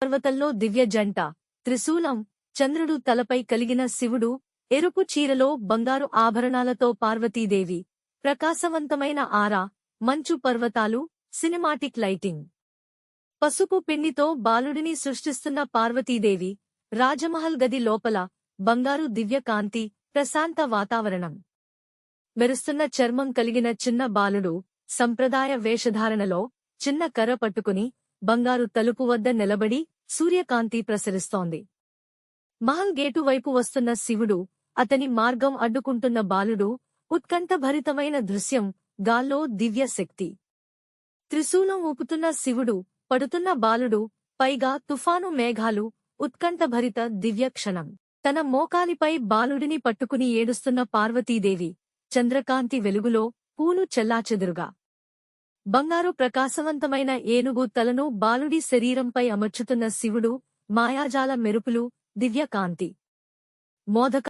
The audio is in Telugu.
పర్వతంలో దివ్య జంట త్రిశూలం చంద్రుడు తలపై కలిగిన శివుడు ఎరుపు చీరలో బంగారు ఆభరణాలతో పార్వతీదేవి ప్రకాశవంతమైన ఆరా మంచు పర్వతాలు సినిమాటిక్ లైటింగ్ పసుపు పిండితో బాలుడిని సృష్టిస్తున్న పార్వతీదేవి రాజమహల్ గది లోపల బంగారు దివ్యకాంతి ప్రశాంత వాతావరణం మెరుస్తున్న చర్మం కలిగిన చిన్న బాలుడు సంప్రదాయ వేషధారణలో చిన్న కర్ర పట్టుకుని బంగారు తలుపు వద్ద నిలబడి సూర్యకాంతి ప్రసరిస్తోంది. మహల్ గేటు వైపు వస్తున్న శివుడు అతని మార్గం అడ్డుకుంటున్న బాలుడు ఉత్కంఠభరితమైన దృశ్యం గాల్లో దివ్య శక్తి. త్రిశూలం ఊపుతున్న శివుడు పడుతున్న బాలుడు పైగా తుఫాను మేఘాలు ఉత్కంఠభరిత దివ్య క్షణం. తన మోకాలిపై బాలుడిని పట్టుకుని ఏడుస్తున్న పార్వతీదేవి చంద్రకాంతి వెలుగులో పూలు చెల్లాచెదురుగా. బంగారు ప్రకాశవంతమైన ఏనుగు తలను బాలుడి శరీరంపై అమర్చుతున్న శివుడు మాయాజాల మెరుపులు దివ్యకాంతి మోదక